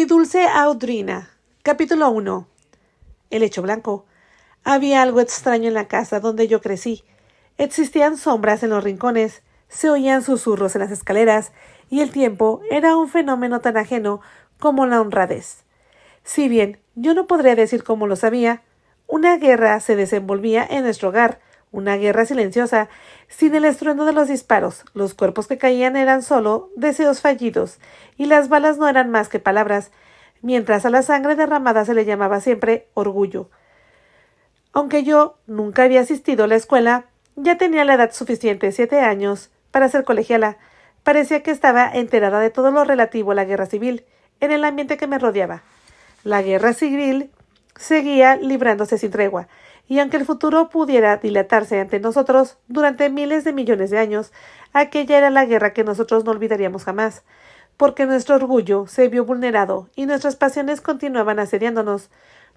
Mi dulce Audrina. Capítulo 1. El hecho blanco. Había algo extraño en la casa donde yo crecí. Existían sombras en los rincones, se oían susurros en las escaleras, y el tiempo era un fenómeno tan ajeno como la honradez. Si bien yo no podría decir cómo lo sabía, una guerra se desenvolvía en nuestro hogar, una guerra silenciosa, sin el estruendo de los disparos. Los cuerpos que caían eran solo deseos fallidos, y las balas no eran más que palabras, mientras a la sangre derramada se le llamaba siempre orgullo. Aunque yo nunca había asistido a la escuela, ya tenía la edad suficiente, 7 años, para ser colegiala. Parecía que estaba enterada de todo lo relativo a la guerra civil, en el ambiente que me rodeaba. La guerra civil seguía librándose sin tregua, y aunque el futuro pudiera dilatarse ante nosotros durante miles de millones de años, aquella era la guerra que nosotros no olvidaríamos jamás, porque nuestro orgullo se vio vulnerado y nuestras pasiones continuaban asediándonos.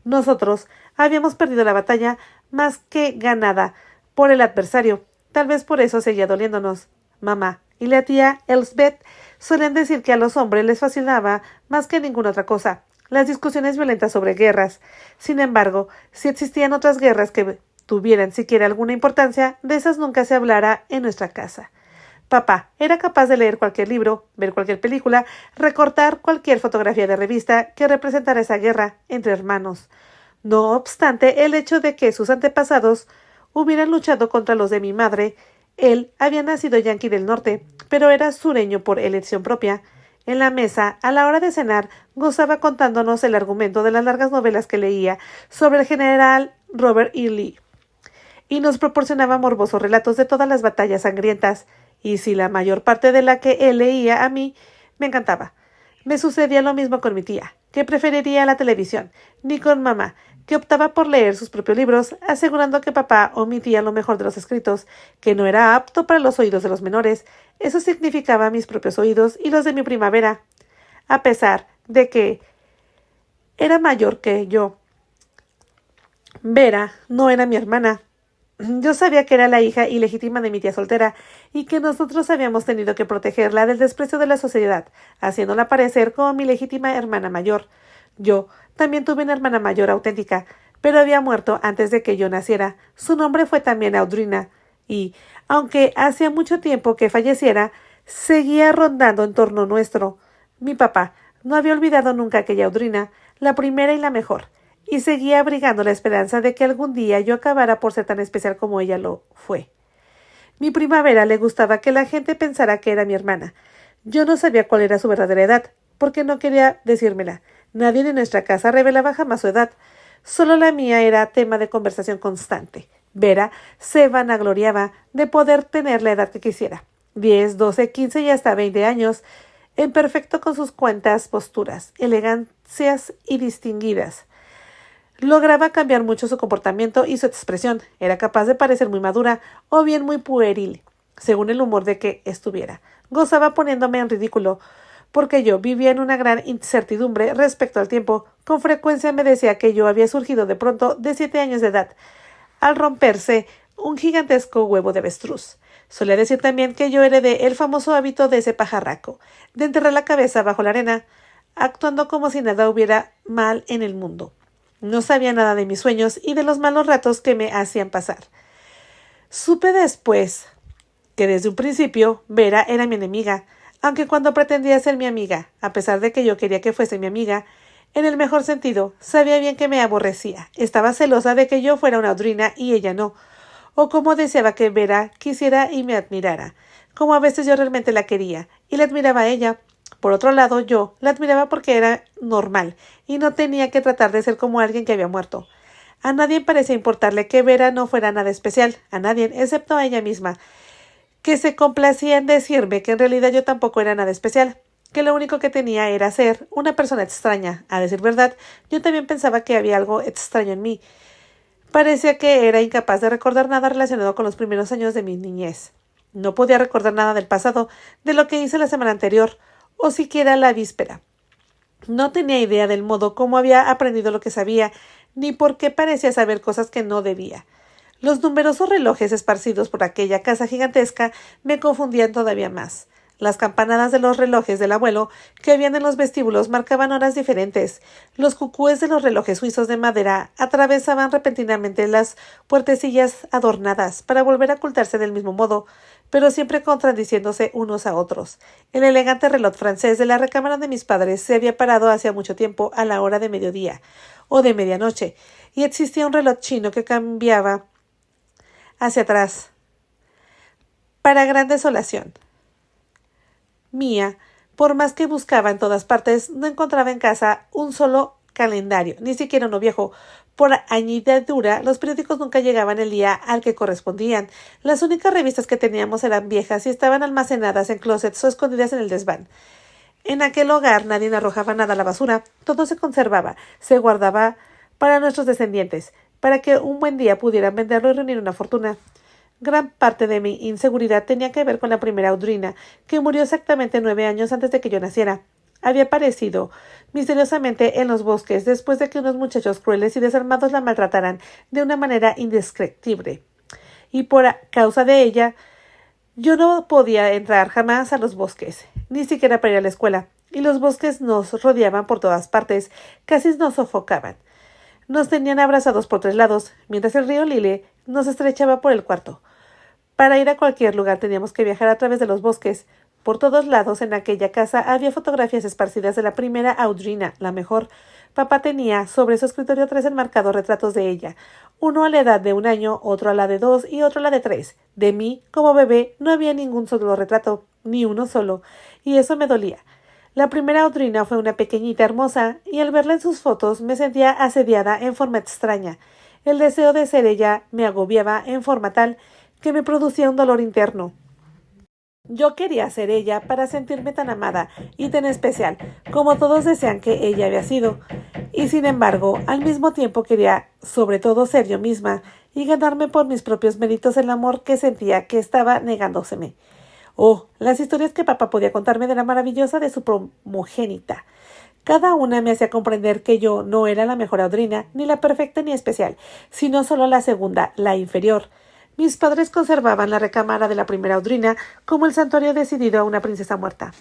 Nosotros habíamos perdido la batalla más que ganada por el adversario. Tal vez por eso seguía doliéndonos. Mamá y la tía Elsbeth solían decir que a los hombres les fascinaba más que ninguna otra cosa las discusiones violentas sobre guerras. Sin embargo, si existían otras guerras que tuvieran siquiera alguna importancia, de esas nunca se hablara en nuestra casa. Papá era capaz de leer cualquier libro, ver cualquier película, recortar cualquier fotografía de revista que representara esa guerra entre hermanos. No obstante, el hecho de que sus antepasados hubieran luchado contra los de mi madre, él había nacido yanqui del norte, pero era sureño por elección propia. En la mesa, a la hora de cenar, gozaba contándonos el argumento de las largas novelas que leía sobre el general Robert E. Lee, y nos proporcionaba morbosos relatos de todas las batallas sangrientas, y si la mayor parte de la que él leía a mí me encantaba. Me sucedía lo mismo con mi tía, que preferiría la televisión, ni con mamá, que optaba por leer sus propios libros, asegurando que papá omitía lo mejor de los escritos, que no era apto para los oídos de los menores. Eso significaba mis propios oídos y los de mi primavera. A pesar de que era mayor que yo, Vera no era mi hermana. Yo sabía que era la hija ilegítima de mi tía soltera y que nosotros habíamos tenido que protegerla del desprecio de la sociedad, haciéndola parecer como mi legítima hermana mayor. Yo también tuve una hermana mayor auténtica, pero había muerto antes de que yo naciera. Su nombre fue también Audrina, y, aunque hacía mucho tiempo que falleciera, seguía rondando en torno nuestro. Mi papá no había olvidado nunca aquella Audrina, la primera y la mejor, y seguía abrigando la esperanza de que algún día yo acabara por ser tan especial como ella lo fue. Mi primavera le gustaba que la gente pensara que era mi hermana. Yo no sabía cuál era su verdadera edad, porque no quería decírmela. Nadie en nuestra casa revelaba jamás su edad. Solo la mía era tema de conversación constante. Vera se vanagloriaba de poder tener la edad que quisiera. 10, 12, 15 y hasta 20 años, en perfecto con sus cuentas posturas, elegancias y distinguidas. Lograba cambiar mucho su comportamiento y su expresión. Era capaz de parecer muy madura o bien muy pueril, según el humor de que estuviera. Gozaba poniéndome en ridículo, porque yo vivía en una gran incertidumbre respecto al tiempo. Con frecuencia me decía que yo había surgido de pronto de 7 años de edad, al romperse un gigantesco huevo de avestruz. Solía decir también que yo heredé el famoso hábito de ese pajarraco, de enterrar la cabeza bajo la arena, actuando como si nada hubiera mal en el mundo. No sabía nada de mis sueños y de los malos ratos que me hacían pasar. Supe después que desde un principio Vera era mi enemiga, aunque cuando pretendía ser mi amiga, a pesar de que yo quería que fuese mi amiga, en el mejor sentido, sabía bien que me aborrecía. Estaba celosa de que yo fuera una Audrina y ella no, o como deseaba que Vera quisiera y me admirara, como a veces yo realmente la quería y la admiraba a ella. Por otro lado, yo la admiraba porque era normal y no tenía que tratar de ser como alguien que había muerto. A nadie parecía importarle que Vera no fuera nada especial, a nadie, excepto a ella misma, que se complacía en decirme que en realidad yo tampoco era nada especial, que lo único que tenía era ser una persona extraña. A decir verdad, yo también pensaba que había algo extraño en mí. Parecía que era incapaz de recordar nada relacionado con los primeros años de mi niñez. No podía recordar nada del pasado, de lo que hice la semana anterior, o siquiera la víspera. No tenía idea del modo cómo había aprendido lo que sabía, ni por qué parecía saber cosas que no debía. Los numerosos relojes esparcidos por aquella casa gigantesca me confundían todavía más. Las campanadas de los relojes del abuelo que habían en los vestíbulos marcaban horas diferentes. Los cucúes de los relojes suizos de madera atravesaban repentinamente las puertecillas adornadas para volver a ocultarse del mismo modo, pero siempre contradiciéndose unos a otros. El elegante reloj francés de la recámara de mis padres se había parado hacía mucho tiempo a la hora de mediodía o de medianoche, y existía un reloj chino que cambiaba hacia atrás. Para gran desolación mía, por más que buscaba en todas partes, no encontraba en casa un solo calendario, ni siquiera uno viejo. Por añadidura, los periódicos nunca llegaban el día al que correspondían. Las únicas revistas que teníamos eran viejas y estaban almacenadas en closets o escondidas en el desván. En aquel hogar nadie arrojaba nada a la basura, todo se conservaba, se guardaba para nuestros descendientes, para que un buen día pudieran venderlo y reunir una fortuna. Gran parte de mi inseguridad tenía que ver con la primera Audrina, que murió exactamente 9 años antes de que yo naciera. Había aparecido misteriosamente en los bosques después de que unos muchachos crueles y desarmados la maltrataran de una manera indescriptible. Y por causa de ella, yo no podía entrar jamás a los bosques, ni siquiera para ir a la escuela, y los bosques nos rodeaban por todas partes, casi nos sofocaban. Nos tenían abrazados por 3 lados, mientras el río Lille nos estrechaba por el cuarto. Para ir a cualquier lugar teníamos que viajar a través de los bosques. Por todos lados en aquella casa había fotografías esparcidas de la primera Audrina, la mejor. Papá tenía sobre su escritorio 3 enmarcados retratos de ella, uno a la edad de 1 año, otro a la de 2 y otro a la de 3. De mí, como bebé, no había ningún solo retrato, ni uno solo, y eso me dolía. La primera Audrina fue una pequeñita hermosa, y al verla en sus fotos me sentía asediada en forma extraña. El deseo de ser ella me agobiaba en forma tal que me producía un dolor interno. Yo quería ser ella para sentirme tan amada y tan especial como todos desean que ella había sido, y sin embargo, al mismo tiempo quería sobre todo ser yo misma y ganarme por mis propios méritos el amor que sentía que estaba negándoseme. Oh, las historias que papá podía contarme de la maravillosa de su primogénita. Cada una me hacía comprender que yo no era la mejor Audrina, ni la perfecta ni especial, sino solo la segunda, la inferior. Mis padres conservaban la recámara de la primera Audrina como el santuario decidido a una princesa muerta.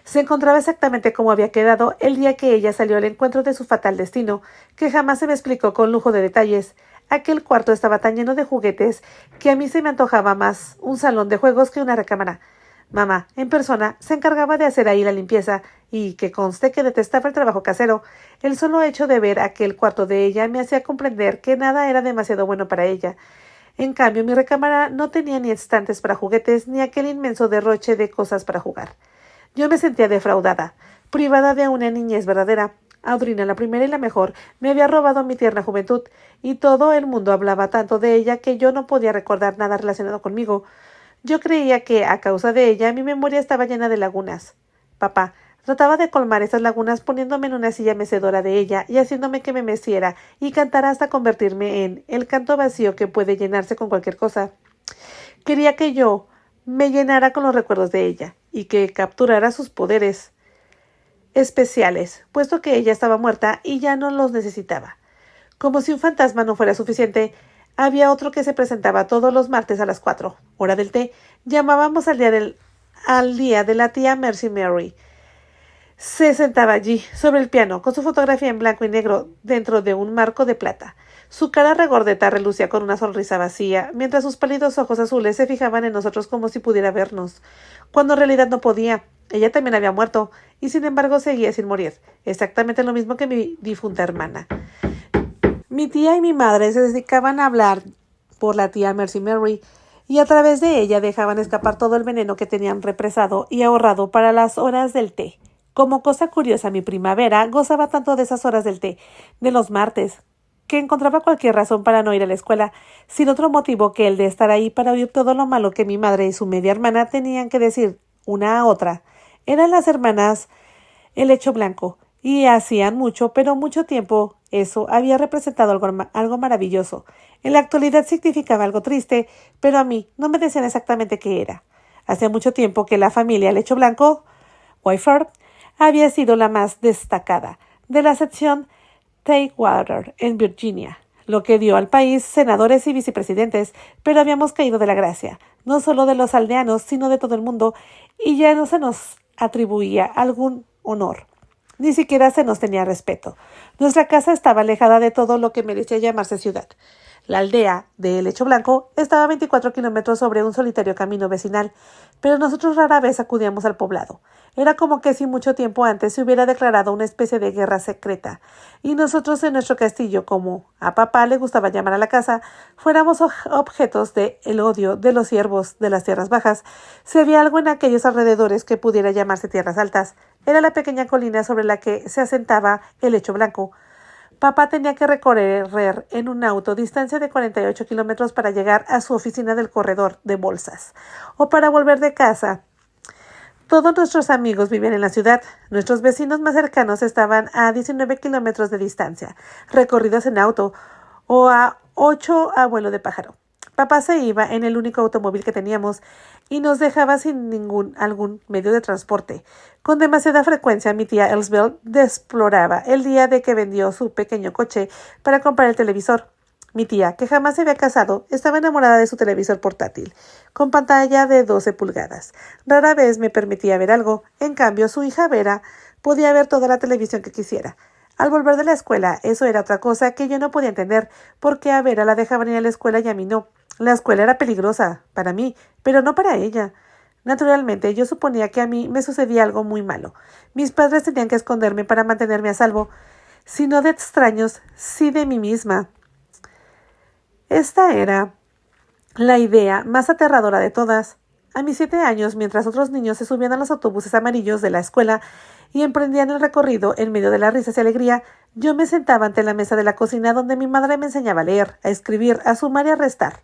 Se encontraba exactamente como había quedado el día que ella salió al encuentro de su fatal destino, que jamás se me explicó con lujo de detalles. Aquel cuarto estaba tan lleno de juguetes que a mí se me antojaba más un salón de juegos que una recámara. Mamá, en persona, se encargaba de hacer ahí la limpieza, y que conste que detestaba el trabajo casero. El solo hecho de ver aquel cuarto de ella me hacía comprender que nada era demasiado bueno para ella. En cambio, mi recámara no tenía ni estantes para juguetes, ni aquel inmenso derroche de cosas para jugar. Yo me sentía defraudada, privada de una niñez verdadera. Audrina, la primera y la mejor, me había robado mi tierna juventud, y todo el mundo hablaba tanto de ella que yo no podía recordar nada relacionado conmigo. Yo creía que, a causa de ella, mi memoria estaba llena de lagunas. Papá trataba de colmar esas lagunas poniéndome en una silla mecedora de ella y haciéndome que me meciera y cantara hasta convertirme en el canto vacío que puede llenarse con cualquier cosa. Quería que yo me llenara con los recuerdos de ella y que capturara sus poderes especiales, puesto que ella estaba muerta y ya no los necesitaba. Como si un fantasma no fuera suficiente, había otro que se presentaba todos los martes a las 4, hora del té. Llamábamos al día de la tía Mercy Mary. Se sentaba allí, sobre el piano, con su fotografía en blanco y negro dentro de un marco de plata. Su cara regordeta relucía con una sonrisa vacía, mientras sus pálidos ojos azules se fijaban en nosotros como si pudiera vernos, cuando en realidad no podía. Ella también había muerto, y sin embargo seguía sin morir, exactamente lo mismo que mi difunta hermana. Mi tía y mi madre se dedicaban a hablar por la tía Mercy Mary, y a través de ella dejaban escapar todo el veneno que tenían represado y ahorrado para las horas del té. Como cosa curiosa, mi primavera gozaba tanto de esas horas del té, de los martes, que encontraba cualquier razón para no ir a la escuela, sin otro motivo que el de estar ahí para oír todo lo malo que mi madre y su media hermana tenían que decir una a otra. Eran las hermanas el hecho blanco, y hacían mucho, pero mucho tiempo, eso había representado algo maravilloso. En la actualidad significaba algo triste, pero a mí no me decían exactamente qué era. Hacía mucho tiempo que la familia el hecho blanco, Wyford, había sido la más destacada de la sección Takewater en Virginia. lo que dio al país senadores y vicepresidentes, pero habíamos caído de la gracia, no solo de los aldeanos, sino de todo el mundo, y ya no se nos atribuía algún honor. Ni siquiera se nos tenía respeto. Nuestra casa estaba alejada de todo lo que merecía llamarse ciudad. La aldea de Helecho Blanco estaba a 24 kilómetros sobre un solitario camino vecinal, pero nosotros rara vez acudíamos al poblado. Era como que si mucho tiempo antes se hubiera declarado una especie de guerra secreta, y nosotros en nuestro castillo, como a papá le gustaba llamar a la casa, fuéramos objetos de el odio de los siervos de las tierras bajas. Si había algo en aquellos alrededores que pudiera llamarse tierras altas, era la pequeña colina sobre la que se asentaba Helecho Blanco. Papá tenía que recorrer en un auto distancia de 48 kilómetros para llegar a su oficina del corredor de bolsas, o para volver de casa. Todos nuestros amigos vivían en la ciudad. Nuestros vecinos más cercanos estaban a 19 kilómetros de distancia, recorridos en auto, o a 8 a vuelo de pájaro. Papá se iba en el único automóvil que teníamos y nos dejaba sin algún medio de transporte. Con demasiada frecuencia mi tía Elsbeth deploraba el día de que vendió su pequeño coche para comprar el televisor. Mi tía, que jamás se había casado, estaba enamorada de su televisor portátil, con pantalla de 12 pulgadas. Rara vez me permitía ver algo. En cambio, su hija Vera podía ver toda la televisión que quisiera. Al volver de la escuela, eso era otra cosa que yo no podía entender, porque a Vera la dejaban ir a la escuela y a mí no. La escuela era peligrosa para mí, pero no para ella. Naturalmente, yo suponía que a mí me sucedía algo muy malo. Mis padres tenían que esconderme para mantenerme a salvo, si no de extraños, sí de mí misma. Esta era la idea más aterradora de todas. A mis 7 años, mientras otros niños se subían a los autobuses amarillos de la escuela y emprendían el recorrido en medio de las risas y alegría, yo me sentaba ante la mesa de la cocina donde mi madre me enseñaba a leer, a escribir, a sumar y a restar.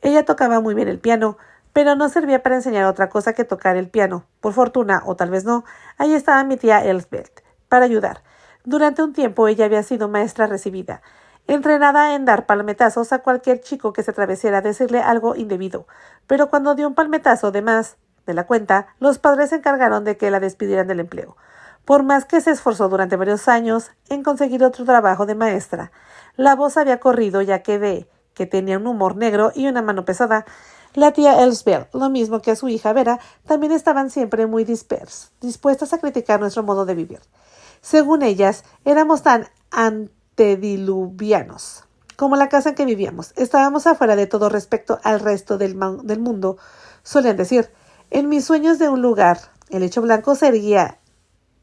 Ella tocaba muy bien el piano, pero no servía para enseñar otra cosa que tocar el piano. Por fortuna, o tal vez no, ahí estaba mi tía Elsbeth, para ayudar. Durante un tiempo ella había sido maestra recibida, entrenada en dar palmetazos a cualquier chico que se atreviera a decirle algo indebido. Pero cuando dio un palmetazo de más de la cuenta, los padres se encargaron de que la despidieran del empleo. Por más que se esforzó durante varios años en conseguir otro trabajo de maestra, la voz había corrido ya que tenía un humor negro y una mano pesada. La tía Elsbeth, lo mismo que a su hija Vera, también estaban siempre muy dispuestas a criticar nuestro modo de vivir. Según ellas, éramos tan antediluvianos como la casa en que vivíamos. Estábamos afuera de todo respecto al resto del mundo, solían decir. En mis sueños de un lugar, Helecho Blanco se erguía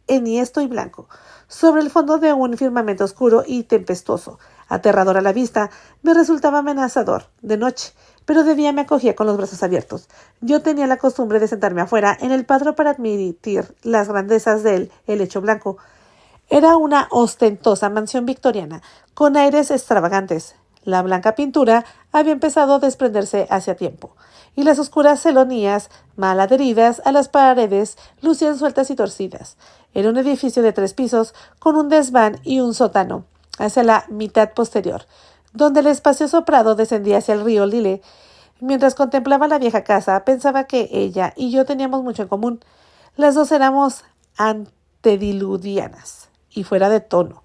enhiesto y blanco, sobre el fondo de un firmamento oscuro y tempestuoso. Aterrador a la vista, me resultaba amenazador de noche, pero de día me acogía con los brazos abiertos. Yo tenía la costumbre de sentarme afuera en el patio para admitir las grandezas del Helecho Blanco. Era una ostentosa mansión victoriana, con aires extravagantes. La blanca pintura había empezado a desprenderse hacía tiempo, y las oscuras celonías, mal adheridas a las paredes, lucían sueltas y torcidas. Era un edificio de 3 pisos, con un desván y un sótano hacia la mitad posterior, donde el espacioso prado descendía hacia el río Lille. Mientras contemplaba la vieja casa, pensaba que ella y yo teníamos mucho en común. Las dos éramos antediluvianas y fuera de tono.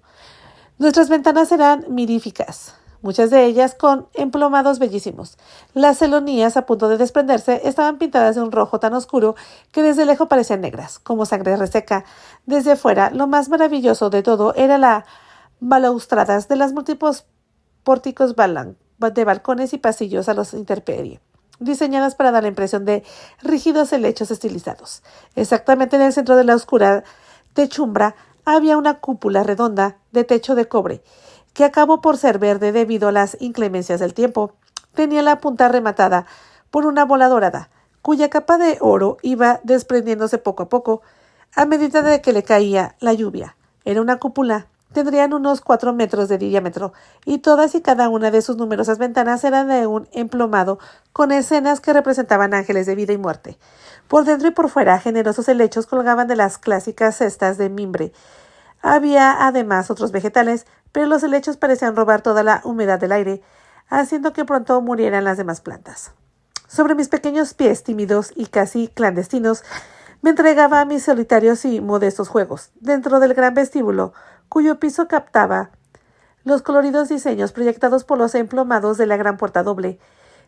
Nuestras ventanas eran miríficas, muchas de ellas con emplomados bellísimos. Las celonías, a punto de desprenderse, estaban pintadas de un rojo tan oscuro que desde lejos parecían negras, como sangre reseca. Desde fuera, lo más maravilloso de todo era las balaustradas de los múltiples pórticos de balcones y pasillos a los intemperie, diseñadas para dar la impresión de rígidos helechos estilizados. Exactamente en el centro de la oscura techumbra había una cúpula redonda de techo de cobre, que acabó por ser verde debido a las inclemencias del tiempo. Tenía la punta rematada por una bola dorada, cuya capa de oro iba desprendiéndose poco a poco, a medida de que le caía la lluvia. Era una cúpula. Tendrían unos 4 metros de diámetro, y todas y cada una de sus numerosas ventanas eran de un emplomado, con escenas que representaban ángeles de vida y muerte. Por dentro y por fuera, generosos helechos colgaban de las clásicas cestas de mimbre. Había además otros vegetales, pero los helechos parecían robar toda la humedad del aire, haciendo que pronto murieran las demás plantas. Sobre mis pequeños pies tímidos y casi clandestinos, me entregaba a mis solitarios y modestos juegos, dentro del gran vestíbulo, cuyo piso captaba los coloridos diseños proyectados por los emplomados de la gran puerta doble,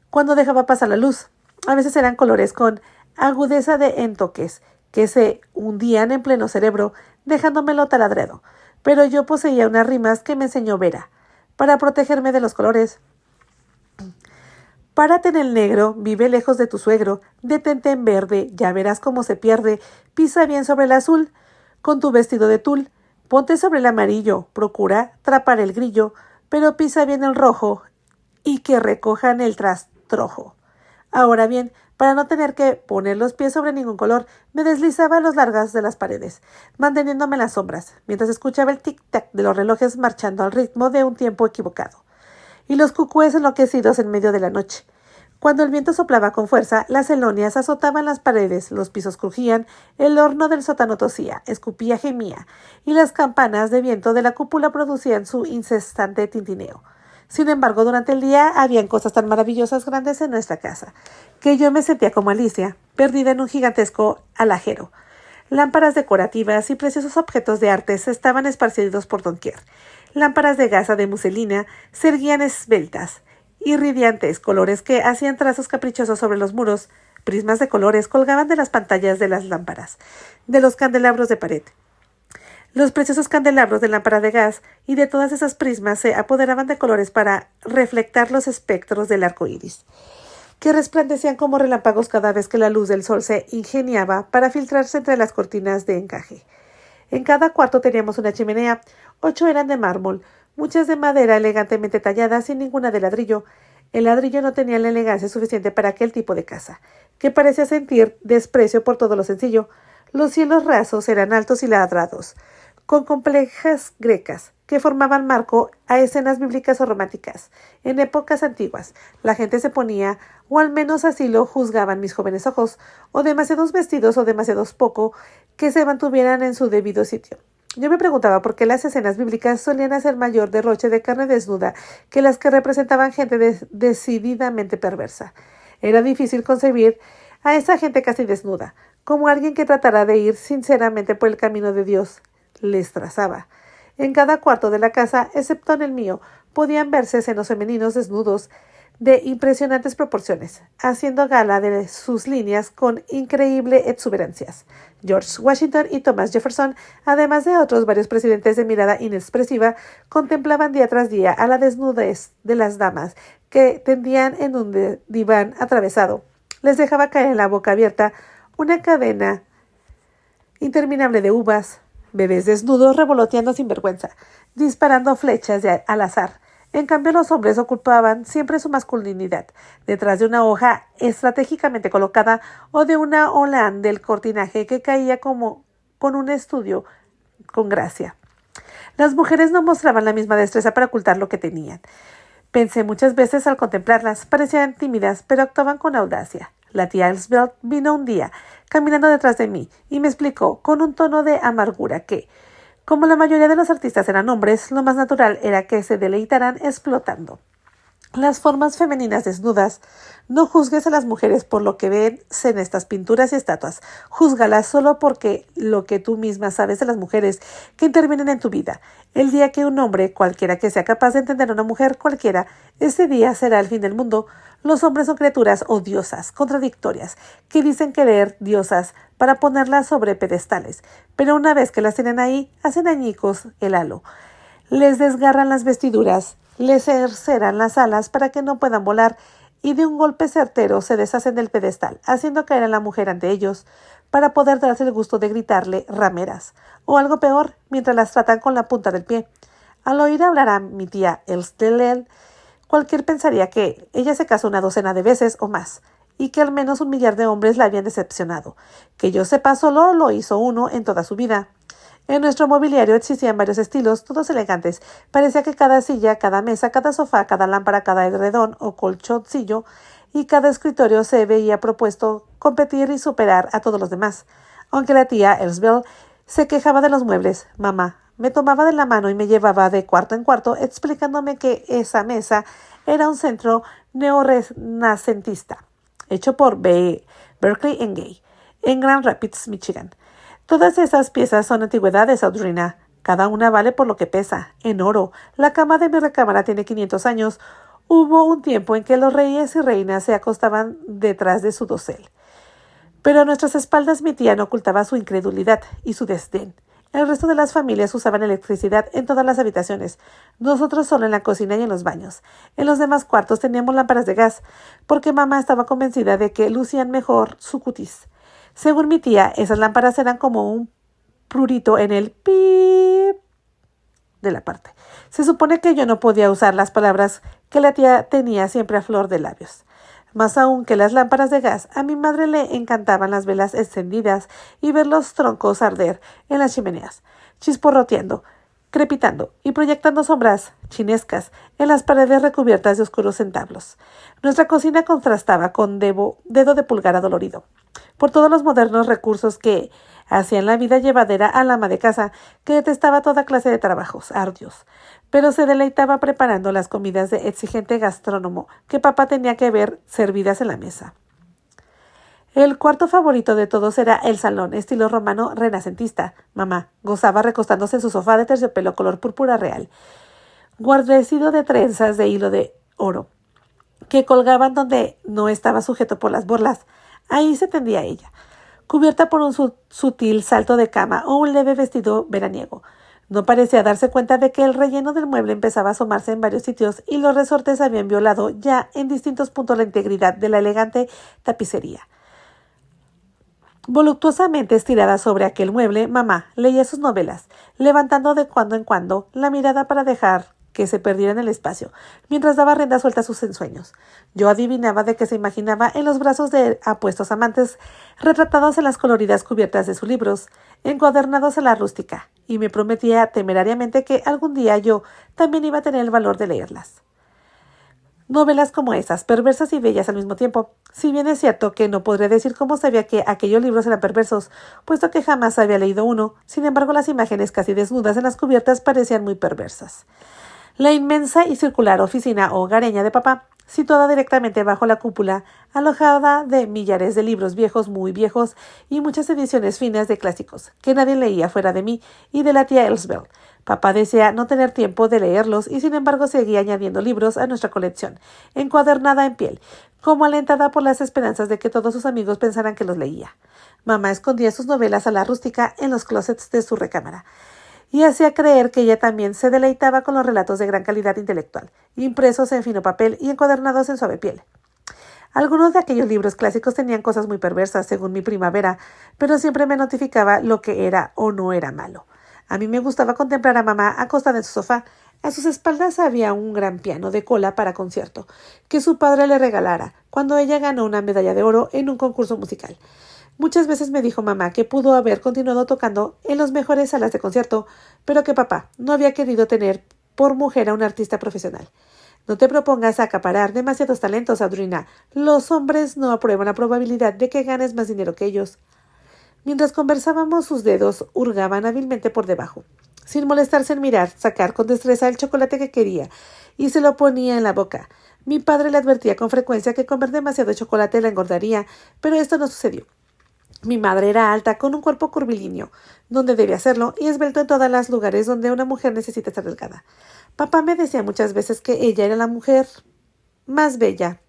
cuando dejaba pasar la luz. A veces eran colores con agudeza de entoques, que se hundían en pleno cerebro, dejándomelo taladredo. Pero yo poseía unas rimas que me enseñó Vera, para protegerme de los colores. Párate en el negro, vive lejos de tu suegro, detente en verde, ya verás cómo se pierde, pisa bien sobre el azul, con tu vestido de tul, ponte sobre el amarillo, procura trapar el grillo, pero pisa bien el rojo, y que recojan el trastrojo. Ahora bien, para no tener que poner los pies sobre ningún color, me deslizaba a los largas de las paredes, manteniéndome en las sombras, mientras escuchaba el tic-tac de los relojes marchando al ritmo de un tiempo equivocado, y los cucúes enloquecidos en medio de la noche. Cuando el viento soplaba con fuerza, las celonias azotaban las paredes, los pisos crujían, el horno del sótano tosía, escupía, gemía, y las campanas de viento de la cúpula producían su incesante tintineo. Sin embargo, durante el día habían cosas tan maravillosas grandes en nuestra casa, que yo me sentía como Alicia, perdida en un gigantesco alajero. Lámparas decorativas y preciosos objetos de arte estaban esparcidos por doquier. Lámparas de gasa de muselina se erguían esbeltas, irradiantes colores que hacían trazos caprichosos sobre los muros. Prismas de colores colgaban de las pantallas de las lámparas, de los candelabros de pared. Los preciosos candelabros de lámpara de gas y de todas esas prismas se apoderaban de colores para reflectar los espectros del arco iris, que resplandecían como relámpagos cada vez que la luz del sol se ingeniaba para filtrarse entre las cortinas de encaje. En cada cuarto teníamos una chimenea. 8 eran de mármol, muchas de madera elegantemente talladas y ninguna de ladrillo. El ladrillo no tenía la elegancia suficiente para aquel tipo de casa, que parecía sentir desprecio por todo lo sencillo. Los cielos rasos eran altos y ladrados, con complejas grecas, que formaban marco a escenas bíblicas o románticas. En épocas antiguas, la gente se ponía, o al menos así lo juzgaban mis jóvenes ojos, o demasiados vestidos o demasiados poco, que se mantuvieran en su debido sitio. Yo me preguntaba por qué las escenas bíblicas solían hacer mayor derroche de carne desnuda que las que representaban gente decididamente perversa. Era difícil concebir a esa gente casi desnuda, como alguien que tratara de ir sinceramente por el camino de Dios les trazaba. En cada cuarto de la casa, excepto en el mío, podían verse senos femeninos desnudos de impresionantes proporciones, haciendo gala de sus líneas con increíble exuberancias. George Washington y Thomas Jefferson, además de otros varios presidentes de mirada inexpresiva, contemplaban día tras día a la desnudez de las damas que tendían en un diván atravesado. Les dejaba caer en la boca abierta una cadena interminable de uvas, bebés desnudos revoloteando sin vergüenza, disparando flechas al azar. En cambio, los hombres ocupaban siempre su masculinidad, detrás de una hoja estratégicamente colocada o de una holán del cortinaje que caía como con un estudio con gracia. Las mujeres no mostraban la misma destreza para ocultar lo que tenían. Pensé muchas veces al contemplarlas, parecían tímidas, pero actuaban con audacia. La tía Elsbeth vino un día, caminando detrás de mí, y me explicó, con un tono de amargura, que, como la mayoría de los artistas eran hombres, lo más natural era que se deleitaran explotando las formas femeninas desnudas. No juzgues a las mujeres por lo que ven en estas pinturas y estatuas. Júzgalas solo porque lo que tú misma sabes de las mujeres que intervienen en tu vida. El día que un hombre, cualquiera que sea capaz de entender a una mujer cualquiera, ese día será el fin del mundo. Los hombres son criaturas odiosas, contradictorias, que dicen querer diosas para ponerlas sobre pedestales, pero una vez que las tienen ahí, hacen añicos el halo. Les desgarran las vestiduras, les cercenan las alas para que no puedan volar y de un golpe certero se deshacen del pedestal, haciendo caer a la mujer ante ellos para poder darse el gusto de gritarle rameras, o algo peor, mientras las tratan con la punta del pie. Al oír hablar a mi tía Elstelel, cualquier pensaría que ella se casó una docena de veces o más, y que al menos 1 millar de hombres la habían decepcionado. Que yo sepa, solo lo hizo uno en toda su vida. En nuestro mobiliario existían varios estilos, todos elegantes. Parecía que cada silla, cada mesa, cada sofá, cada lámpara, cada edredón o colchoncillo y cada escritorio se veía propuesto competir y superar a todos los demás. Aunque la tía Elsbeth se quejaba de los muebles, mamá me tomaba de la mano y me llevaba de cuarto en cuarto explicándome que esa mesa era un centro neorrenacentista, hecho por Berkeley Gay, en Grand Rapids, Michigan. Todas esas piezas son antigüedades, Audrina. Cada una vale por lo que pesa, en oro. La cama de mi recámara tiene 500 años. Hubo un tiempo en que los reyes y reinas se acostaban detrás de su dosel. Pero a nuestras espaldas mi tía no ocultaba su incredulidad y su desdén. El resto de las familias usaban electricidad en todas las habitaciones, nosotros solo en la cocina y en los baños. En los demás cuartos teníamos lámparas de gas, porque mamá estaba convencida de que lucían mejor su cutis. Según mi tía, esas lámparas eran como un prurito en el pip de la parte. Se supone que yo no podía usar las palabras que la tía tenía siempre a flor de labios. Más aún que las lámparas de gas, a mi madre le encantaban las velas encendidas y ver los troncos arder en las chimeneas, chisporroteando, crepitando y proyectando sombras chinescas en las paredes recubiertas de oscuros entablos. Nuestra cocina contrastaba con dedo de pulgar adolorido por todos los modernos recursos que hacían la vida llevadera al ama de casa, que detestaba toda clase de trabajos arduos, pero se deleitaba preparando las comidas de exigente gastrónomo que papá tenía que ver servidas en la mesa. El cuarto favorito de todos era el salón, estilo romano renacentista. Mamá gozaba recostándose en su sofá de terciopelo color púrpura real, guarnecido de trenzas de hilo de oro, que colgaban donde no estaba sujeto por las borlas. Ahí se tendía ella, cubierta por un sutil salto de cama o un leve vestido veraniego. No parecía darse cuenta de que el relleno del mueble empezaba a asomarse en varios sitios y los resortes habían violado ya en distintos puntos la integridad de la elegante tapicería. Voluptuosamente estirada sobre aquel mueble, mamá leía sus novelas, levantando de cuando en cuando la mirada para dejar que se perdiera en el espacio, mientras daba rienda suelta a sus ensueños. Yo adivinaba de qué se imaginaba en los brazos de apuestos amantes, retratados en las coloridas cubiertas de sus libros, encuadernados a la rústica, y me prometía temerariamente que algún día yo también iba a tener el valor de leerlas. Novelas como esas, perversas y bellas al mismo tiempo. Si bien es cierto que no podría decir cómo sabía que aquellos libros eran perversos, puesto que jamás había leído uno, sin embargo las imágenes casi desnudas en las cubiertas parecían muy perversas. La inmensa y circular oficina hogareña de papá, situada directamente bajo la cúpula, alojada de millares de libros viejos, muy viejos, y muchas ediciones finas de clásicos, que nadie leía fuera de mí y de la tía Elsbeth. Papá desea no tener tiempo de leerlos y sin embargo seguía añadiendo libros a nuestra colección, encuadernada en piel, como alentada por las esperanzas de que todos sus amigos pensaran que los leía. Mamá escondía sus novelas a la rústica en los closets de su recámara y hacía creer que ella también se deleitaba con los relatos de gran calidad intelectual, impresos en fino papel y encuadernados en suave piel. Algunos de aquellos libros clásicos tenían cosas muy perversas, según mi prima Vera, pero siempre me notificaba lo que era o no era malo. A mí me gustaba contemplar a mamá acostada en su sofá. A sus espaldas había un gran piano de cola para concierto, que su padre le regalara cuando ella ganó una medalla de oro en un concurso musical. Muchas veces me dijo mamá que pudo haber continuado tocando en las mejores salas de concierto, pero que papá no había querido tener por mujer a una artista profesional. No te propongas acaparar demasiados talentos, Audrina. Los hombres no aprueban la probabilidad de que ganes más dinero que ellos. Mientras conversábamos, sus dedos hurgaban hábilmente por debajo, sin molestarse en mirar, sacar con destreza el chocolate que quería, y se lo ponía en la boca. Mi padre le advertía con frecuencia que comer demasiado chocolate la engordaría, pero esto no sucedió. Mi madre era alta, con un cuerpo curvilíneo, donde debía serlo, y esbelto en todos los lugares donde una mujer necesita estar delgada. Papá me decía muchas veces que ella era la mujer más bella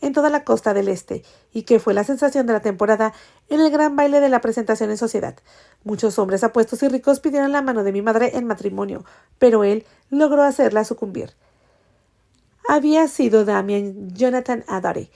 en toda la costa del este, y que fue la sensación de la temporada en el gran baile de la presentación en sociedad. Muchos hombres apuestos y ricos pidieron la mano de mi madre en matrimonio, pero él logró hacerla sucumbir. Había sido Damian Jonathan Adare.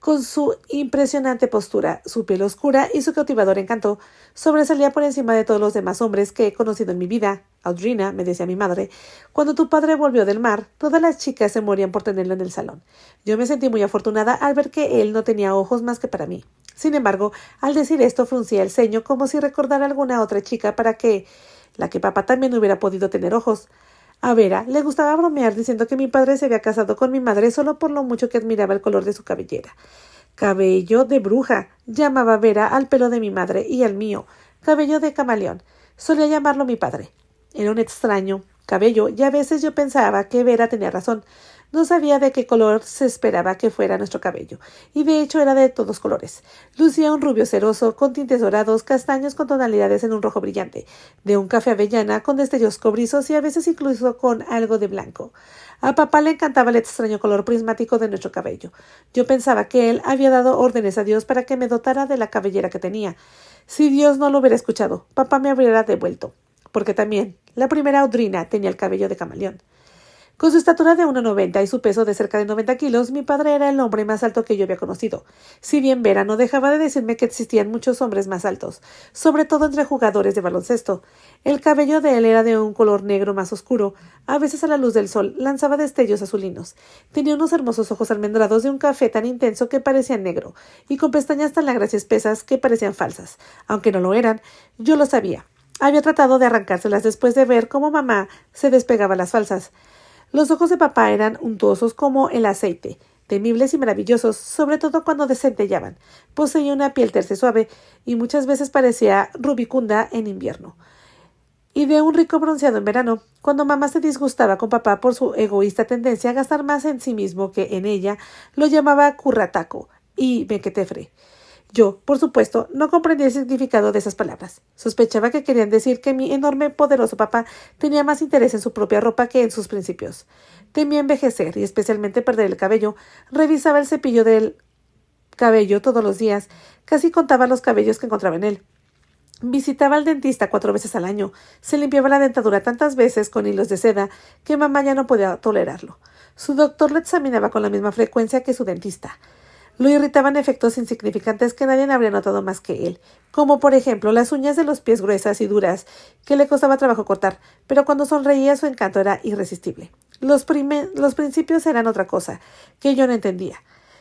Con su impresionante postura, su piel oscura y su cautivador encanto, sobresalía por encima de todos los demás hombres que he conocido en mi vida. Audrina, me decía mi madre, cuando tu padre volvió del mar, todas las chicas se morían por tenerlo en el salón. Yo me sentí muy afortunada al ver que él no tenía ojos más que para mí. Sin embargo, al decir esto fruncía el ceño como si recordara alguna otra chica para que la que papá también hubiera podido tener ojos. A Vera le gustaba bromear diciendo que mi padre se había casado con mi madre solo por lo mucho que admiraba el color de su cabellera. Cabello de bruja, llamaba Vera al pelo de mi madre y al mío, cabello de camaleón. Solía llamarlo mi padre. Era un extraño cabello y a veces yo pensaba que Vera tenía razón. No sabía de qué color se esperaba que fuera nuestro cabello, y de hecho era de todos colores. Lucía un rubio ceroso, con tintes dorados, castaños con tonalidades en un rojo brillante, de un café avellana con destellos cobrizos y a veces incluso con algo de blanco. A papá le encantaba el extraño color prismático de nuestro cabello. Yo pensaba que él había dado órdenes a Dios para que me dotara de la cabellera que tenía. Si Dios no lo hubiera escuchado, papá me habría devuelto, porque también la primera Audrina tenía el cabello de camaleón. Con su estatura de 1,90 y su peso de cerca de 90 kilos, mi padre era el hombre más alto que yo había conocido. Si bien Vera no dejaba de decirme que existían muchos hombres más altos, sobre todo entre jugadores de baloncesto. El cabello de él era de un color negro más oscuro, a veces a la luz del sol lanzaba destellos azulinos. Tenía unos hermosos ojos almendrados de un café tan intenso que parecían negro, y con pestañas tan largas y espesas que parecían falsas. Aunque no lo eran, yo lo sabía. Había tratado de arrancárselas después de ver cómo mamá se despegaba las falsas. Los ojos de papá eran untuosos como el aceite, temibles y maravillosos, sobre todo cuando decentellaban. Poseía una piel tersa y suave, y muchas veces parecía rubicunda en invierno, y de un rico bronceado en verano, cuando mamá se disgustaba con papá por su egoísta tendencia a gastar más en sí mismo que en ella, lo llamaba currataco y mequetefre. Yo, por supuesto, no comprendía el significado de esas palabras. Sospechaba que querían decir que mi enorme, poderoso papá tenía más interés en su propia ropa que en sus principios. Temía envejecer y especialmente perder el cabello. Revisaba el cepillo del cabello todos los días. Casi contaba los cabellos que encontraba en él. Visitaba al dentista 4 veces al año. Se limpiaba la dentadura tantas veces con hilos de seda que mamá ya no podía tolerarlo. Su doctor lo examinaba con la misma frecuencia que su dentista. Lo irritaban efectos insignificantes que nadie habría notado más que él, como por ejemplo las uñas de los pies gruesas y duras que le costaba trabajo cortar, pero cuando sonreía su encanto era irresistible. Los principios eran otra cosa, que yo no entendía.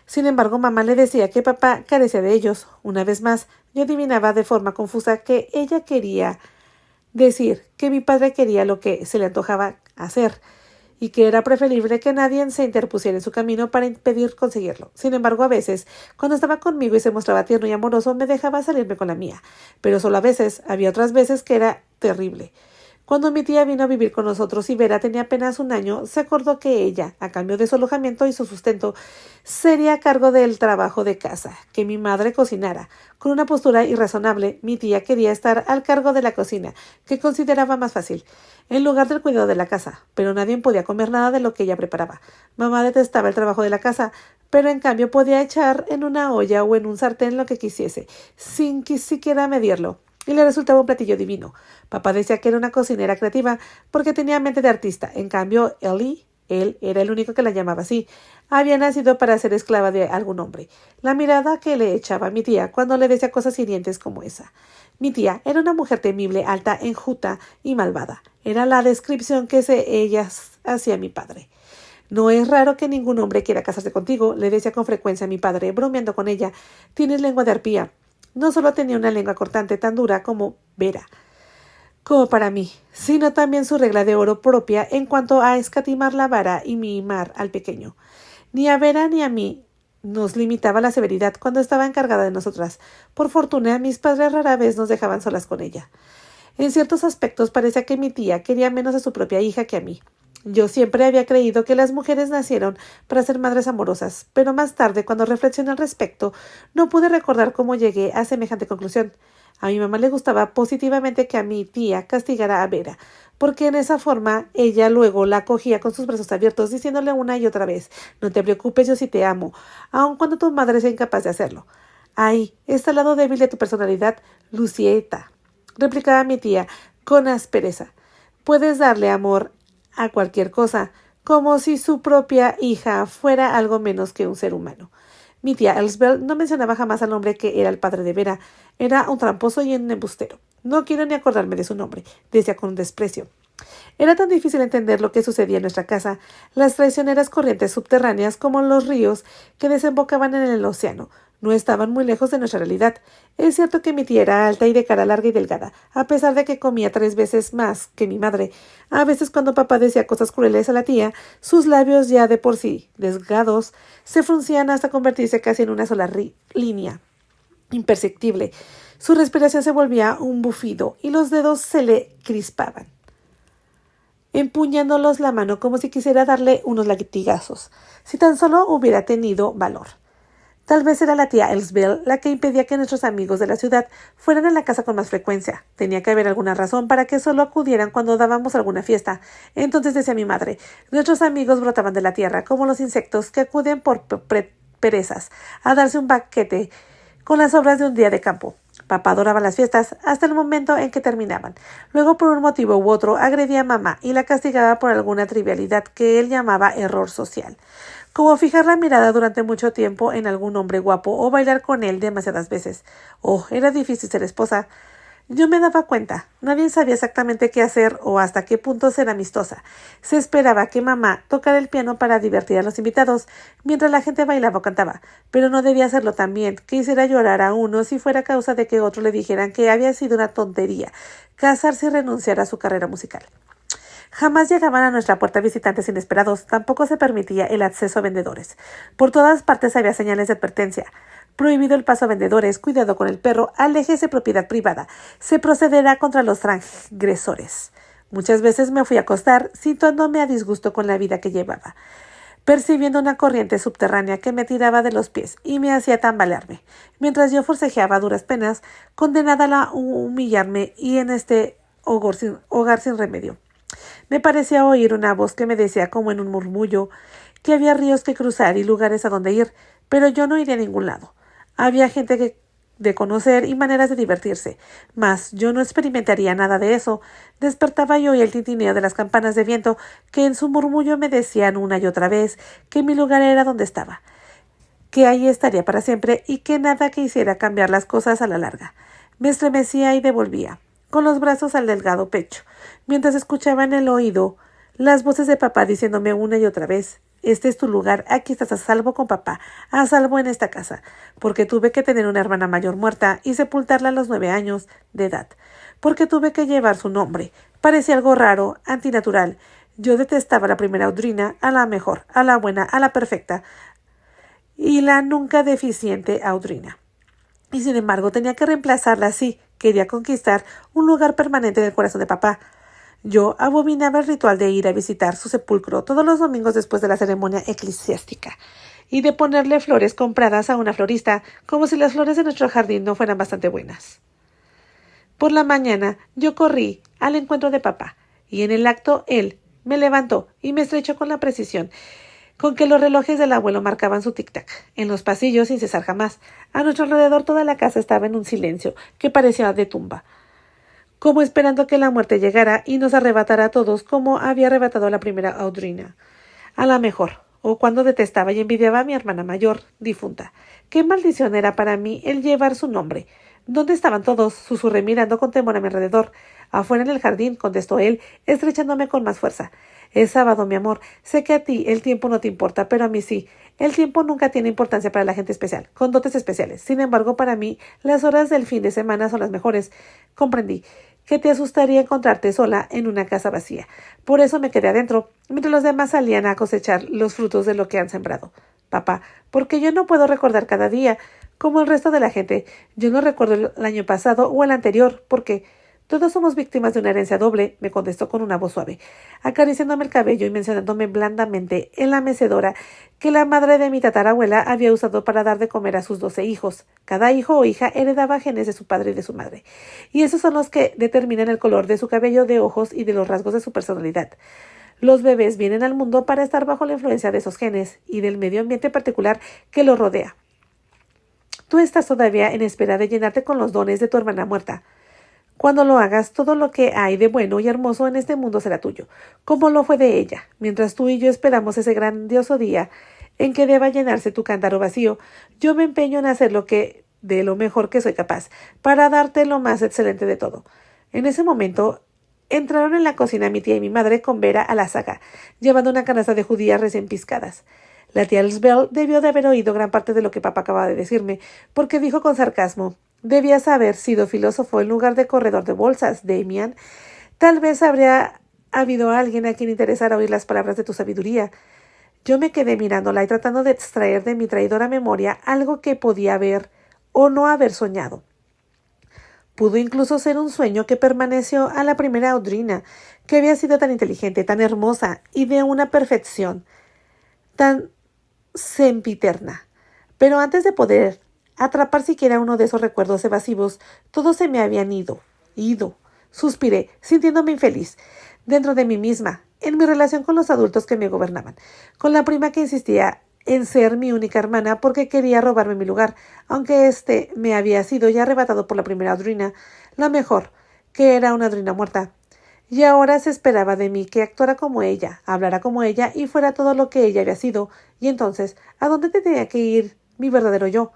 Sin embargo, mamá le decía que papá carecía de ellos. Una vez más, yo adivinaba de forma confusa que ella quería decir que mi padre quería lo que se le antojaba hacer, y que era preferible que nadie se interpusiera en su camino para impedir conseguirlo. Sin embargo, a veces, cuando estaba conmigo y se mostraba tierno y amoroso, me dejaba salirme con la mía. Pero solo a veces, había otras veces que era terrible. Cuando mi tía vino a vivir con nosotros y Vera tenía apenas 1 año, se acordó que ella, a cambio de su alojamiento y su sustento, sería a cargo del trabajo de casa, que mi madre cocinara. Con una postura irrazonable, mi tía quería estar al cargo de la cocina, que consideraba más fácil, en lugar del cuidado de la casa, pero nadie podía comer nada de lo que ella preparaba. Mamá detestaba el trabajo de la casa, pero en cambio podía echar en una olla o en un sartén lo que quisiese, sin siquiera medirlo, y le resultaba un platillo divino. Papá decía que era una cocinera creativa porque tenía mente de artista. En cambio, él era el único que la llamaba así. Había nacido para ser esclava de algún hombre. La mirada que le echaba a mi tía cuando le decía cosas hirientes como esa. Mi tía era una mujer temible, alta, enjuta y malvada. Era la descripción que ella hacía a mi padre. No es raro que ningún hombre quiera casarse contigo, le decía con frecuencia a mi padre, bromeando con ella. Tienes lengua de arpía. No solo tenía una lengua cortante tan dura como Vera, como para mí, sino también su regla de oro propia en cuanto a escatimar la vara y mimar al pequeño. Ni a Vera ni a mí nos limitaba la severidad cuando estaba encargada de nosotras. Por fortuna, mis padres rara vez nos dejaban solas con ella. En ciertos aspectos parecía que mi tía quería menos a su propia hija que a mí. Yo siempre había creído que las mujeres nacieron para ser madres amorosas, pero más tarde, cuando reflexioné al respecto, no pude recordar cómo llegué a semejante conclusión. A mi mamá le gustaba positivamente que a mi tía castigara a Vera, porque en esa forma ella luego la acogía con sus brazos abiertos, diciéndole una y otra vez, no te preocupes, yo sí te amo, aun cuando tu madre sea incapaz de hacerlo. Ahí está el lado débil de tu personalidad, Lucieta, replicaba mi tía con aspereza. Puedes darle amor a cualquier cosa, como si su propia hija fuera algo menos que un ser humano. Mi tía Elsbeth no mencionaba jamás al hombre que era el padre de Vera. Era un tramposo y un embustero. No quiero ni acordarme de su nombre, decía con desprecio. Era tan difícil entender lo que sucedía en nuestra casa, las traicioneras corrientes subterráneas como los ríos que desembocaban en el océano. No estaban muy lejos de nuestra realidad. Es cierto que mi tía era alta y de cara larga y delgada, a pesar de que comía 3 veces más que mi madre. A veces cuando papá decía cosas crueles a la tía, sus labios ya de por sí desgados se fruncían hasta convertirse casi en una sola línea imperceptible. Su respiración se volvía un bufido y los dedos se le crispaban. empuñándolos la mano como si quisiera darle unos latigazos, si tan solo hubiera tenido valor. Tal vez era la tía Elsbeth la que impedía que nuestros amigos de la ciudad fueran a la casa con más frecuencia. Tenía que haber alguna razón para que solo acudieran cuando dábamos alguna fiesta. Entonces decía mi madre, nuestros amigos brotaban de la tierra como los insectos que acuden por perezas a darse un banquete con las obras de un día de campo. Papá adoraba las fiestas hasta el momento en que terminaban. Luego, por un motivo u otro, agredía a mamá y la castigaba por alguna trivialidad que él llamaba error social, como fijar la mirada durante mucho tiempo en algún hombre guapo o bailar con él demasiadas veces. Oh, era difícil ser esposa. Yo me daba cuenta. Nadie sabía exactamente qué hacer o hasta qué punto ser amistosa. Se esperaba que mamá tocara el piano para divertir a los invitados, mientras la gente bailaba o cantaba, pero no debía hacerlo también, que hiciera llorar a uno si fuera causa de que otros le dijeran que había sido una tontería casarse y renunciar a su carrera musical. Jamás llegaban a nuestra puerta visitantes inesperados, tampoco se permitía el acceso a vendedores. Por todas partes había señales de advertencia. Prohibido el paso a vendedores, cuidado con el perro, aléjese propiedad privada. Se procederá contra los transgresores. Muchas veces me fui a acostar, sintiéndome a disgusto con la vida que llevaba, percibiendo una corriente subterránea que me tiraba de los pies y me hacía tambalearme, mientras yo forcejeaba a duras penas, condenada a humillarme y en este hogar sin remedio. Me parecía oír una voz que me decía como en un murmullo que había ríos que cruzar y lugares a donde ir, pero yo no iría a ningún lado. Había gente de conocer y maneras de divertirse, mas yo no experimentaría nada de eso. Despertaba y oía el tintineo de las campanas de viento que en su murmullo me decían una y otra vez que mi lugar era donde estaba, que ahí estaría para siempre y que nada que hiciera cambiar las cosas a la larga. Me estremecía y devolvía, con los brazos al delgado pecho, mientras escuchaba en el oído las voces de papá diciéndome una y otra vez: este es tu lugar, aquí estás a salvo con papá, a salvo en esta casa, porque tuve que tener una hermana mayor muerta y sepultarla a los 9 años de edad, porque tuve que llevar su nombre. Parecía algo raro, antinatural. Yo detestaba a la primera Audrina, a la mejor, a la buena, a la perfecta, y la nunca deficiente Audrina. Y sin embargo tenía que reemplazarla así. Quería conquistar un lugar permanente en el corazón de papá. Yo abominaba el ritual de ir a visitar su sepulcro todos los domingos después de la ceremonia eclesiástica y de ponerle flores compradas a una florista, como si las flores de nuestro jardín no fueran bastante buenas. Por la mañana yo corrí al encuentro de papá, y en el acto él me levantó y me estrechó con la precisión con que los relojes del abuelo marcaban su tic-tac, en los pasillos sin cesar jamás. A nuestro alrededor toda la casa estaba en un silencio que parecía de tumba, como esperando que la muerte llegara y nos arrebatara a todos como había arrebatado a la primera Audrina, a la mejor, o cuando detestaba y envidiaba a mi hermana mayor, difunta. ¡Qué maldición era para mí el llevar su nombre! ¿Dónde estaban todos? Susurré mirando con temor a mi alrededor. Afuera en el jardín, contestó él, estrechándome con más fuerza. Es sábado, mi amor. Sé que a ti el tiempo no te importa, pero a mí sí. El tiempo nunca tiene importancia para la gente especial, con dotes especiales. Sin embargo, para mí, las horas del fin de semana son las mejores. Comprendí que te asustaría encontrarte sola en una casa vacía. Por eso me quedé adentro, mientras los demás salían a cosechar los frutos de lo que han sembrado. Papá, porque yo no puedo recordar cada día, como el resto de la gente. Yo no recuerdo el año pasado o el anterior, porque todos somos víctimas de una herencia doble, me contestó con una voz suave, acariciándome el cabello y mencionándome blandamente en la mecedora que la madre de mi tatarabuela había usado para dar de comer a sus 12 hijos. Cada hijo o hija heredaba genes de su padre y de su madre, y esos son los que determinan el color de su cabello, de ojos y de los rasgos de su personalidad. Los bebés vienen al mundo para estar bajo la influencia de esos genes y del medio ambiente particular que los rodea. Tú estás todavía en espera de llenarte con los dones de tu hermana muerta. Cuando lo hagas, todo lo que hay de bueno y hermoso en este mundo será tuyo, como lo fue de ella, mientras tú y yo esperamos ese grandioso día en que deba llenarse tu cántaro vacío. Yo me empeño en hacer de lo mejor que soy capaz, para darte lo más excelente de todo. En ese momento entraron en la cocina mi tía y mi madre con Vera a la saga, llevando una canasta de judías recién piscadas. La tía Elsbeth debió de haber oído gran parte de lo que papá acababa de decirme, porque dijo con sarcasmo: debías haber sido filósofo en lugar de corredor de bolsas, Damian. Tal vez habría habido alguien a quien interesara oír las palabras de tu sabiduría. Yo me quedé mirándola y tratando de extraer de mi traidora memoria algo que podía haber o no haber soñado. Pudo incluso ser un sueño que permaneció a la primera Audrina, que había sido tan inteligente, tan hermosa y de una perfección tan sempiterna. Pero antes de poder atrapar siquiera uno de esos recuerdos evasivos, todos se me habían ido. Suspiré, sintiéndome infeliz, dentro de mí misma, en mi relación con los adultos que me gobernaban, con la prima que insistía en ser mi única hermana porque quería robarme mi lugar, aunque éste me había sido ya arrebatado por la primera Audrina, la mejor, que era una Audrina muerta. Y ahora se esperaba de mí que actuara como ella, hablara como ella y fuera todo lo que ella había sido. Y entonces, ¿a dónde tenía que ir mi verdadero yo?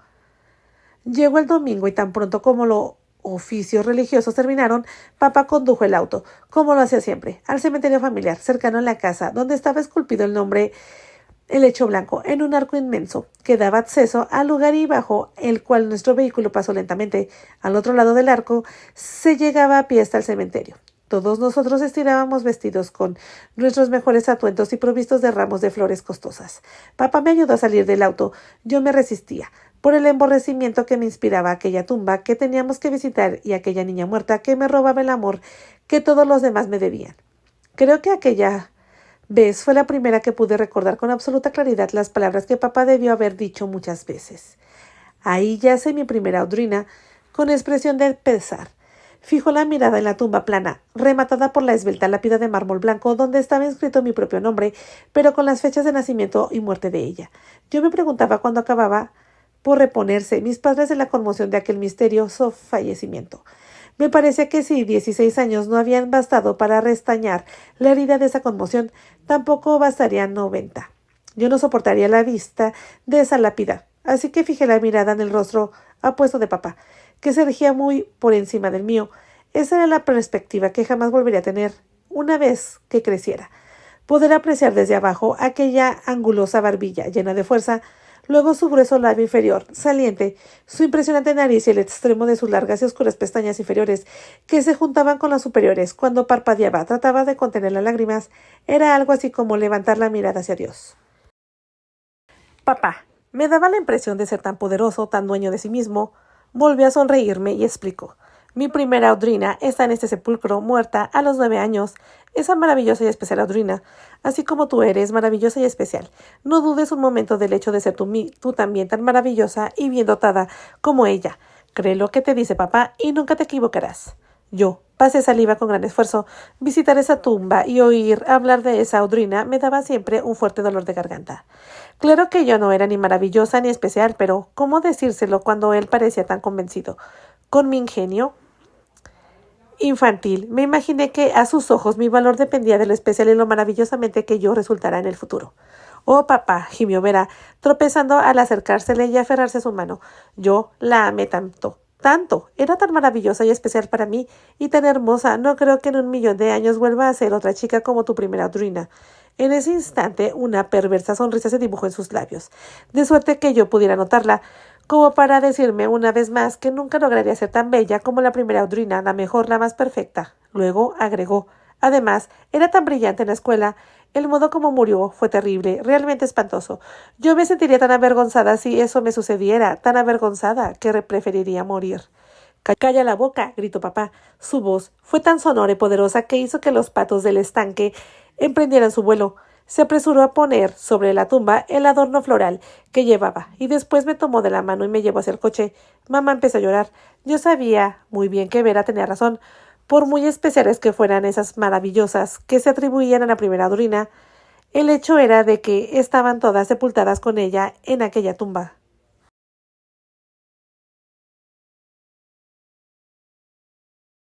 Llegó el domingo y tan pronto como los oficios religiosos terminaron, papá condujo el auto, como lo hacía siempre, al cementerio familiar, cercano a la casa, donde estaba esculpido el lecho blanco, en un arco inmenso, que daba acceso al lugar y bajo el cual nuestro vehículo pasó lentamente. Al otro lado del arco se llegaba a pie hasta el cementerio. Todos nosotros estirábamos vestidos con nuestros mejores atuendos y provistos de ramos de flores costosas. Papá me ayudó a salir del auto. Yo me resistía, por el emborrecimiento que me inspiraba aquella tumba que teníamos que visitar y aquella niña muerta que me robaba el amor que todos los demás me debían. Creo que aquella vez fue la primera que pude recordar con absoluta claridad las palabras que papá debió haber dicho muchas veces. Ahí yace mi primera Audrina, con expresión de pesar. Fijó la mirada en la tumba plana, rematada por la esbelta lápida de mármol blanco donde estaba inscrito mi propio nombre, pero con las fechas de nacimiento y muerte de ella. Yo me preguntaba cuándo acababa por reponerse mis padres de la conmoción de aquel misterioso fallecimiento. Me parecía que si 16 años no habían bastado para restañar la herida de esa conmoción, tampoco bastarían 90. Yo no soportaría la vista de esa lápida, así que fijé la mirada en el rostro apuesto de papá, que se erigía muy por encima del mío. Esa era la perspectiva que jamás volvería a tener una vez que creciera. Poder apreciar desde abajo aquella angulosa barbilla llena de fuerza, luego su grueso labio inferior, saliente, su impresionante nariz y el extremo de sus largas y oscuras pestañas inferiores, que se juntaban con las superiores cuando parpadeaba, trataba de contener las lágrimas, era algo así como levantar la mirada hacia Dios. Papá, me daba la impresión de ser tan poderoso, tan dueño de sí mismo. Volvió a sonreírme y explicó. Mi primera Audrina está en este sepulcro, muerta a los 9 años. Esa maravillosa y especial Audrina, así como tú eres maravillosa y especial. No dudes un momento del hecho de ser tú también tan maravillosa y bien dotada como ella. Cree lo que te dice papá y nunca te equivocarás. Yo pasé saliva con gran esfuerzo. Visitar esa tumba y oír hablar de esa Audrina me daba siempre un fuerte dolor de garganta. Claro que yo no era ni maravillosa ni especial, pero ¿cómo decírselo cuando él parecía tan convencido? Con mi ingenio infantil, me imaginé que a sus ojos mi valor dependía de lo especial y lo maravillosamente que yo resultara en el futuro. Oh, papá, gimió Vera, tropezando al acercársele y aferrarse a su mano. Yo la amé tanto. Tanto. Era tan maravillosa y especial para mí y tan hermosa. No creo que en 1.000.000 de años vuelva a ser otra chica como tu primera Audrina. En ese instante, una perversa sonrisa se dibujó en sus labios, de suerte que yo pudiera notarla, como para decirme una vez más que nunca lograría ser tan bella como la primera Audrina, la mejor, la más perfecta. Luego agregó, además, era tan brillante en la escuela. El modo como murió fue terrible, realmente espantoso. Yo me sentiría tan avergonzada si eso me sucediera, tan avergonzada que preferiría morir. Calla la boca, gritó papá. Su voz fue tan sonora y poderosa que hizo que los patos del estanque emprendieran su vuelo. Se apresuró a poner sobre la tumba el adorno floral que llevaba y después me tomó de la mano y me llevó hacia el coche. Mamá empezó a llorar. Yo sabía muy bien que Vera tenía razón. Por muy especiales que fueran esas maravillosas que se atribuían a la primera Audrina, el hecho era de que estaban todas sepultadas con ella en aquella tumba.